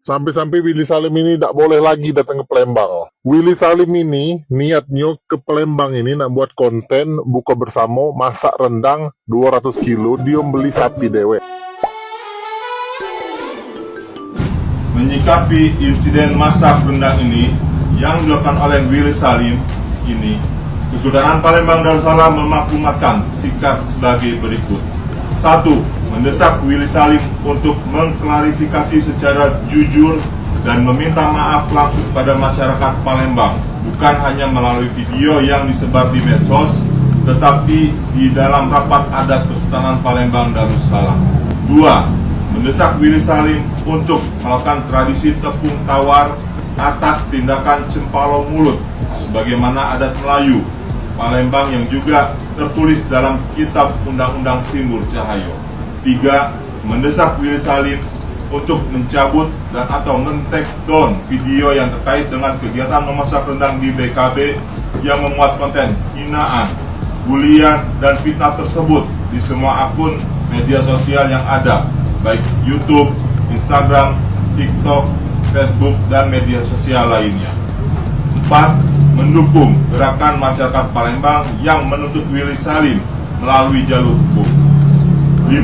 Sampai-sampai Willy Salim ini tidak boleh lagi datang ke Palembang. Willy Salim ini niatnya ke Palembang ini nak buat konten buka bersama, masak rendang 200 kilo, dia beli sapi dewek. Menyikapi insiden masak rendang ini yang dilakukan oleh Willy Salim ini, Kesultanan Palembang Darussalam memaklumatkan sikap sebagai berikut. 1. Mendesak Willy Salim untuk mengklarifikasi secara jujur dan meminta maaf langsung kepada masyarakat Palembang, bukan hanya melalui video yang disebar di medsos, tetapi di dalam rapat adat Kesultanan Palembang Darussalam. 2. Mendesak Willy Salim untuk melakukan tradisi tepung tawar atas tindakan cempalo mulut sebagaimana adat Melayu Palembang yang juga tertulis dalam Kitab Undang-Undang Simbur Cahayo. 3. Mendesak Willy Salim untuk mencabut dan atau men-take down video yang terkait dengan kegiatan memasak rendang di BKB yang memuat konten hinaan, bulian, dan fitnah tersebut di semua akun media sosial yang ada, baik YouTube, Instagram, TikTok, Facebook, dan media sosial lainnya. 4. Mendukung gerakan masyarakat Palembang yang menuntut Willy Salim melalui jalur hukum. 5.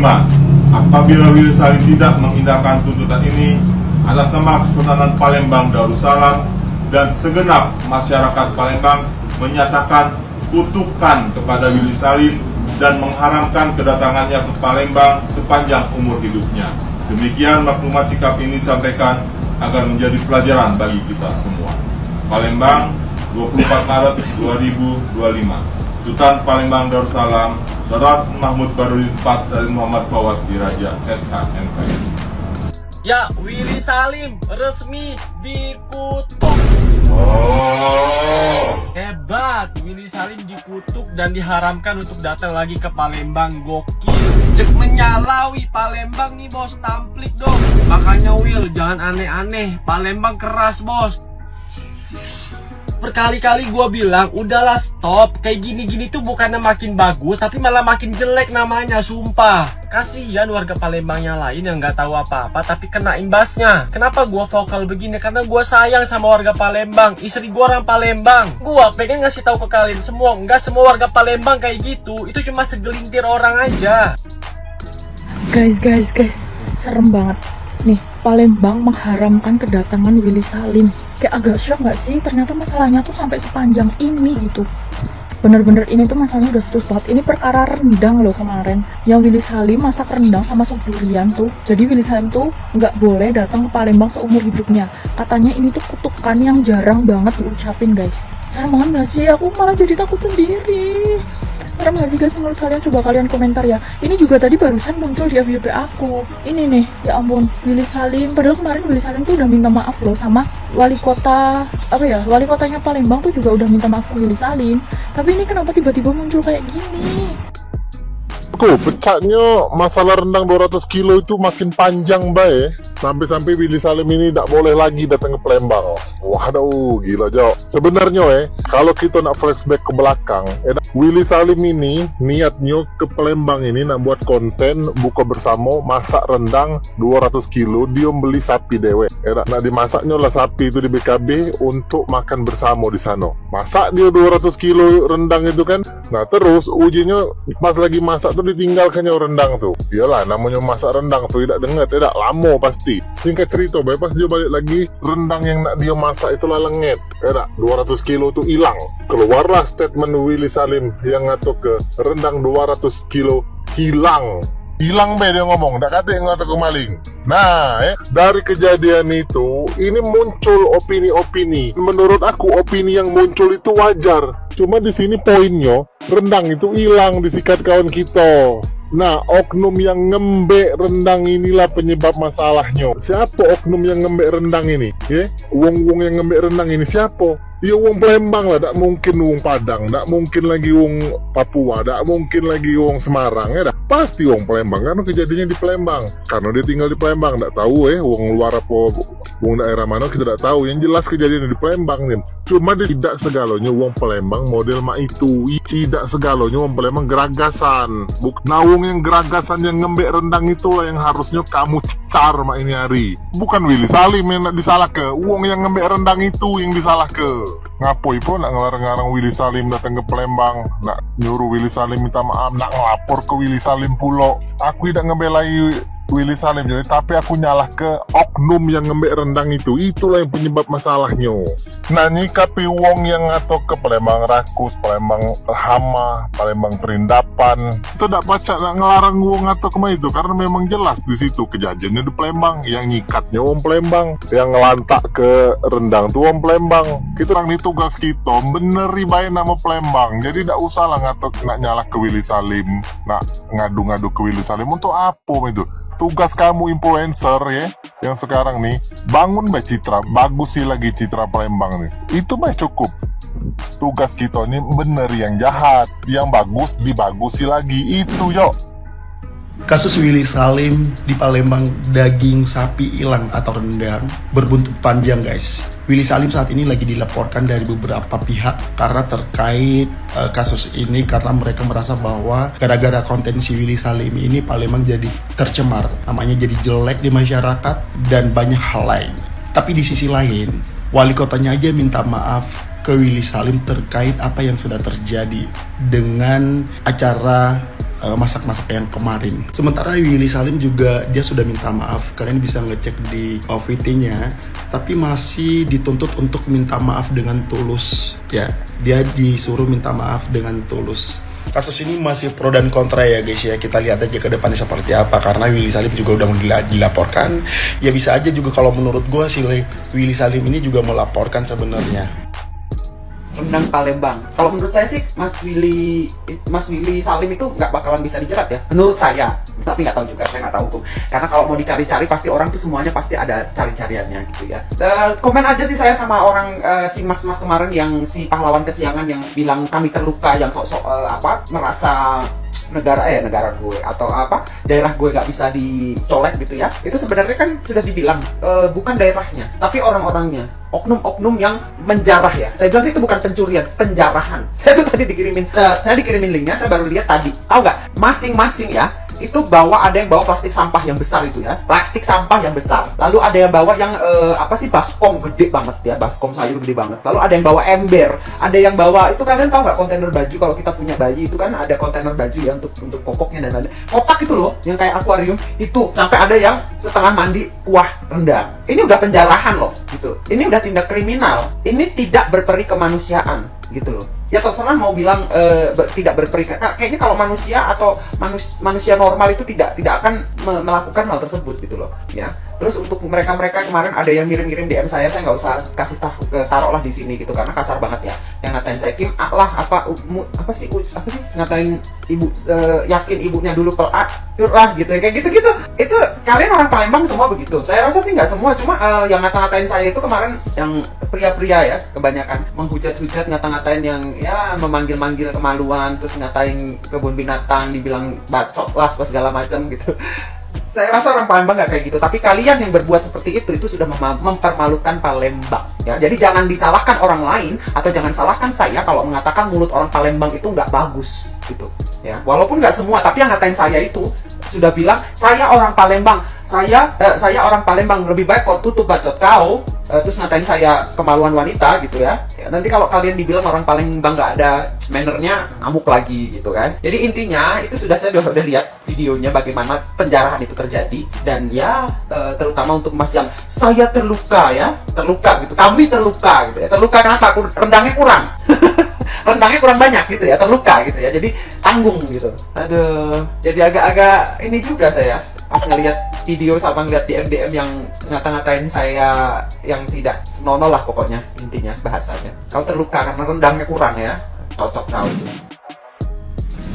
Apabila Willy Salim tidak mengindahkan tuntutan ini atas nama Kesultanan Palembang Darussalam dan segenap masyarakat Palembang menyatakan kutukan kepada Willy Salim dan mengharamkan kedatangannya ke Palembang sepanjang umur hidupnya. Demikian maklumat sikap ini disampaikan agar menjadi pelajaran bagi kita semua. Palembang, 24 Maret 2025. Sultan Palembang Darussalam, Saudara Mahmud Barudin IV dari Muhammad Fawaz Diraja SHMK. Ya, Willy Salim resmi dikutuk. Hebat, Willy Salim dikutuk dan diharamkan untuk datang lagi ke Palembang. Gokil. Cek menyalawi Palembang nih bos, tamplik dong. Makanya Will, jangan aneh-aneh. Palembang keras bos. Berkali-kali gue bilang, udahlah stop. Kayak gini-gini tuh bukannya makin bagus, tapi malah makin jelek namanya, sumpah. Kasihan warga Palembang yang lain yang nggak tahu apa-apa, tapi kena imbasnya. Kenapa gue vokal begini? Karena gue sayang sama warga Palembang. Istri gue orang Palembang. Gue pengen ngasih tahu ke kalian semua, nggak semua warga Palembang kayak gitu. Itu cuma segelintir orang aja. Guys, serem banget. Nih, Palembang mengharamkan kedatangan Willy Salim. Kayak agak shock gak sih? Ternyata masalahnya tuh sampai sepanjang ini gitu. Bener-bener ini tuh masalahnya udah serius banget. Ini perkara rendang loh kemarin. Yang Willy Salim masak rendang sama sop durian tuh. Jadi Willy Salim tuh nggak boleh datang ke Palembang seumur hidupnya. Katanya ini tuh kutukan yang jarang banget diucapin guys. Serem banget gak sih? Aku malah jadi takut sendiri. Serem gak sih guys menurut kalian? Coba kalian komentar ya. Ini juga tadi barusan muncul di FYP aku. Ini nih, ya ampun, Willy Salim. Padahal kemarin Willy Salim tuh udah minta maaf loh sama wali kota, wali kotanya Palembang tuh juga udah minta maaf ke Willy Salim. Tapi ini kenapa tiba-tiba muncul kayak gini? Pecahnya masalah rendang 200 kilo itu makin panjang bae. Sampai-sampai Willy Salim ini tidak boleh lagi datang ke Palembang. Waduh, gila Jo. Sebenarnya kalau kita nak flashback ke belakang, Willy Salim ini niatnya ke Palembang ini nak buat konten buka bersama, masak rendang 200 kilo, dia beli sapi dewek. Nak dimasaknya lah sapi itu di BKB untuk makan bersama di sana. Masak dia 200 kilo rendang itu kan. Nah terus ujinya pas lagi masak tuh ditinggalkannya rendang tuh. Iyalah namanya masak rendang tuh tidak dengar, tidak lama pasti. Singkat cerita, pas dia balik lagi, rendang yang nak dia masak itu lenget. 200 kilo tuh hilang. Keluarlah statement Willy Salim yang ngatur ke rendang 200 kilo hilang. Hilang be dia ngomong, tak kata yang ngatur ke maling. Nah, dari kejadian itu, ini muncul opini-opini. Menurut aku, opini yang muncul itu wajar. Cuma di sini poinnya, rendang itu hilang disikat kawan kita. Nah, oknum yang ngembek rendang inilah penyebab masalahnya. Siapa oknum yang ngembek rendang ini? Wong-wong yang ngembek rendang ini siapa? Ya wong Palembang lah, tak mungkin wong Padang, tak mungkin lagi wong Papua, tak mungkin lagi wong Semarang ya dah. Pasti wong Palembang karena kejadiannya di Palembang. Karena dia tinggal di Palembang, tak tahu wong luar apa wong daerah mana kita tak tahu. Yang jelas kejadiannya di Palembang nih. Cuma dia tidak segalanya wong Palembang model mak itu. Tidak segalanya wong Palembang geragasan. Nah wong yang geragasan yang ngembek rendang itulah yang harusnya kamu cecar mak ini hari. Bukan Willy Salim yang nak disalah ke. Wong yang ngembek rendang itu yang disalah ke. Ngapoi pun nak ngelarang-ngarang Willy Salim datang ke Palembang, nak nyuruh Willy Salim minta maaf, nak ngelapor ke Willy Salim pulo. Aku tidak ngebelai Willy Salim jadi, tapi aku nyalah ke oknum yang ngembek rendang itu. Itulah yang penyebab masalahnya. Nah nyikapi wong yang ngatok ke Palembang Rakus, Palembang Hama, Palembang Perindapan, itu tidak baca nak ngelarang wong ngatok ke itu karena memang jelas di situ kejadiannya di Palembang. Yang nyikatnya wong Palembang, yang ngelantak ke rendang tuh wong Palembang. Kita orang ini tugas kita beneri baik nama Palembang. Jadi tidak usah lah ngatok nak nyalah ke Willy Salim, nak ngadu-ngadu ke Willy Salim untuk apa itu. Tugas kamu influencer ya, yang sekarang nih, bangun baik citra, bagus sih lagi citra Palembang nih. Itu baik cukup. Tugas kita nih bener yang jahat, yang bagus dibagusi lagi, itu yo. Kasus Willy Salim di Palembang, daging sapi hilang atau rendang berbuntut panjang guys. Willy Salim saat ini lagi dilaporkan dari beberapa pihak karena terkait kasus ini, karena mereka merasa bahwa gara-gara konten si Willy Salim ini Palembang jadi tercemar, namanya jadi jelek di masyarakat dan banyak hal lain. Tapi di sisi lain, wali kotanya aja minta maaf ke Willy Salim terkait apa yang sudah terjadi dengan acara masak-masak yang kemarin. Sementara Willy Salim juga dia sudah minta maaf. Kalian bisa ngecek di OVT-nya, tapi masih dituntut untuk minta maaf dengan tulus. Ya, dia disuruh minta maaf dengan tulus. Kasus ini masih pro dan kontra ya guys ya. Kita lihat aja ke depannya seperti apa, karena Willy Salim juga udah dilaporkan. Ya bisa aja juga kalau menurut gue si Willy Salim ini juga melaporkan sebenarnya. Rendang Palembang. Kalau menurut saya sih Mas Willy Salim itu nggak bakalan bisa dijerat ya. Menurut saya, tapi nggak tahu juga, saya nggak tahu tuh. Karena kalau mau dicari-cari pasti orang tuh semuanya pasti ada cari-cariannya gitu ya. Komen aja sih saya sama orang si mas-mas kemarin yang si pahlawan kesiangan yang bilang kami terluka, yang sok-sok merasa negara gue atau daerah gue nggak bisa dicolek gitu ya. Itu sebenarnya kan sudah dibilang bukan daerahnya, tapi orang-orangnya, oknum-oknum yang menjarah ya. Saya bilang itu bukan pencurian, penjarahan. Saya tuh tadi dikirimin linknya, saya baru lihat tadi. Tahu nggak? Masing-masing ya itu ada yang bawa plastik sampah yang besar itu ya, plastik sampah yang besar. Lalu ada yang bawa yang baskom gede banget ya, baskom sayur gede banget. Lalu ada yang bawa ember, ada yang bawa itu, kalian tahu nggak kontainer baju kalau kita punya bayi itu kan ada kontainer baju ya untuk popoknya, dan ada kotak itu loh yang kayak akuarium itu, sampai ada yang setengah mandi kuah rendang. Ini udah penjarahan loh gitu. Ini udah tindak kriminal. Ini tidak berperi kemanusiaan gitu loh. Ya terserah mau bilang tidak berperi, kayaknya kalau manusia atau manusia normal itu tidak akan melakukan hal tersebut gitu loh ya. Terus untuk mereka kemarin ada yang ngirim DM saya nggak usah kasih taruhlah di sini gitu karena kasar banget ya. Yang ngatain saya Kim apa sih ngatain ibu, yakin ibunya dulu lah gitu ya, kayak gitu. Itu kalian orang Palembang semua begitu. Saya rasa sih nggak semua, cuma yang ngata-ngatain saya itu kemarin yang pria-pria ya, kebanyakan menghujat-hujat, ngata-ngatain yang ya memanggil-manggil kemaluan, terus ngatain kebun binatang, dibilang bacot lah segala macam gitu. Saya rasa orang Palembang nggak kayak gitu, tapi kalian yang berbuat seperti itu sudah mempermalukan Palembang ya. Jadi jangan disalahkan orang lain atau jangan salahkan saya kalau mengatakan mulut orang Palembang itu nggak bagus gitu ya. Walaupun nggak semua, tapi yang ngatain saya itu sudah bilang saya orang Palembang, saya orang Palembang, lebih baik kau tutup bacot kau. Terus ngatain saya kemaluan wanita gitu ya. Nanti kalau kalian dibilang orang Palembang nggak ada mannernya, ngamuk lagi gitu kan. Jadi intinya itu saya udah lihat videonya bagaimana penjarahan itu terjadi, dan ya terutama untuk Mas yang saya terluka gitu, kami terluka gitu ya. Terluka kenapa? Rendangnya kurang. Rendangnya kurang banyak gitu ya, terluka gitu ya, jadi tanggung gitu. Aduh, jadi agak-agak ini juga saya pas ngeliat video sama ngeliat DM yang ngata-ngatain saya yang tidak senonoh lah pokoknya, intinya bahasanya. Kau terluka karena rendangnya kurang ya, cocok kau.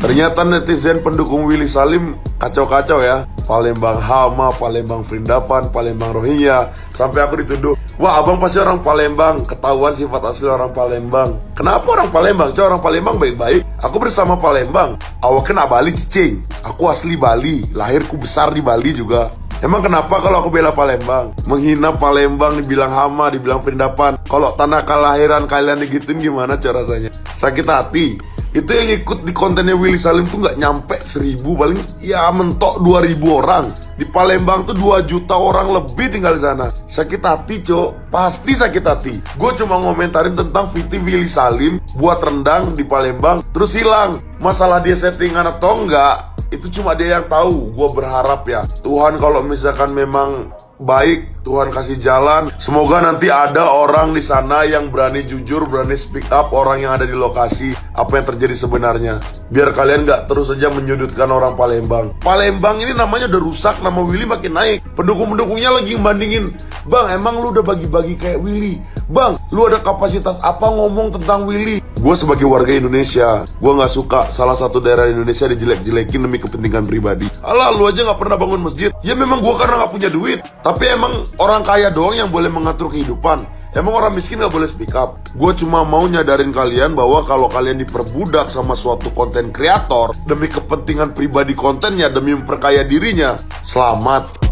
Ternyata netizen pendukung Willy Salim kacau-kacau ya. Palembang Hama, Palembang Vrindavan, Palembang Rohingya. Sampai aku dituduh, wah abang pasti orang Palembang. Ketahuan sifat asli orang Palembang. Kenapa orang Palembang? Orang Palembang baik-baik. Aku bersama Palembang. Awak kena Bali cicing. Aku asli Bali. Lahirku besar di Bali juga. Emang kenapa kalau aku bela Palembang? Menghina Palembang, dibilang Hama, dibilang Vrindavan. Kalau tanah kelahiran kalian digituin gimana cara rasanya? Sakit hati. Itu yang ikut di kontennya Willy Salim tuh nggak nyampe 1000, paling ya mentok 2000 orang. Di Palembang tuh 2 juta orang lebih tinggal di sana. Sakit hati cok, pasti sakit hati. Gue cuma ngomentarin tentang VT Willy Salim buat rendang di Palembang terus hilang. Masalah dia settingan atau enggak, itu cuma dia yang tahu. Gue berharap ya Tuhan kalau misalkan memang baik, Tuhan kasih jalan. Semoga nanti ada orang di sana yang berani jujur, berani speak up, orang yang ada di lokasi, apa yang terjadi sebenarnya. Biar kalian gak terus saja menyudutkan orang Palembang. Palembang ini namanya udah rusak, nama Willy makin naik. Pendukung-pendukungnya lagi membandingin, bang emang lu udah bagi-bagi kayak Willy? Bang, lu ada kapasitas apa ngomong tentang Willy? Gue sebagai warga Indonesia, gue gak suka salah satu daerah Indonesia dijelek-jelekin demi kepentingan pribadi. Alah, lu aja gak pernah bangun masjid. Ya memang gue karena gak punya duit. Tapi emang orang kaya doang yang boleh mengatur kehidupan. Emang orang miskin gak boleh speak up. Gue cuma mau nyadarin kalian bahwa kalau kalian diperbudak sama suatu konten kreator demi kepentingan pribadi kontennya, demi memperkaya dirinya, selamat.